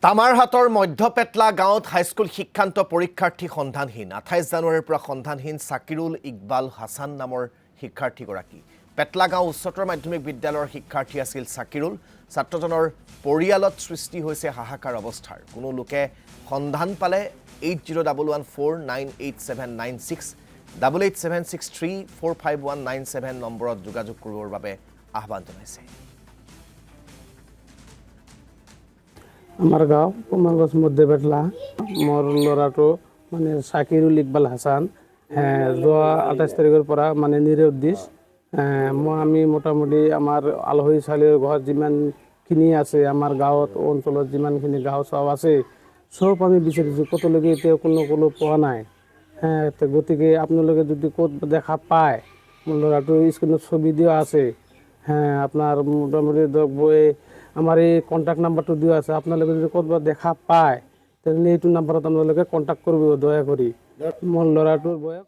তামাৰহাটৰ মধ্যপেটলা গাঁৱত হাইস্কুল শিক্ষান্ত পৰীক্ষাৰ্থী সন্ধানহীন 28 জানুৱাৰীৰ পৰা সন্ধানহীন সাকিৰুল ইকবাল হাছান নামৰ শিক্ষাৰ্থীগৰাকী পেটলা গাঁও উচ্চতৰ মাধ্যমিক বিদ্যালয়ৰ শিক্ষাৰ্থী আছিল সাকিৰুল ছাত্ৰজনৰ পৰিয়ালত সৃষ্টি হৈছে হাহাকাৰ অৱস্থাৰ কোনো লোকে সন্ধান পালে 8011498796 8876345197 নম্বৰত যোগাযোগ কৰিবৰ বাবে আহ্বান জনাইছে আমাৰ গাঁও কুমাৰগঞ্জ মধ্যপেটলা মোৰ ল'ৰাটো মানে সাকিৰুল ইকবাল হাছান যোৱা 28 তাৰিখৰ পৰা মানে নিৰুদ্দিশ আমি মোটামুটি আমাৰ আলহী চালিৰ ঘৰত যিমানখিনি আছে আমাৰ গাঁৱত অঞ্চলত যিমানখিনি গাঁও সব আছে সব আমি বিচাৰিছোঁ কতলৈকে এতিয়া কোনো পোৱা নাই গতিকে আপোনালোকে যদি ক'ত দেখা পায় মোৰ ল'ৰাটো স্ক্ৰীনত ছবি দিয়া আছে আপনার মোটামুটি বই আমার এই কন্ট্যাক্ট নাম্বারটা দিয়া আছে আপনাদের যদি কোথাও দেখা পায় তাহলে এইটো নাম্বারত আপনাদের কন্ট্যাক্ট করবে দয়া করে মোর ল'ৰাটোৰ বয়স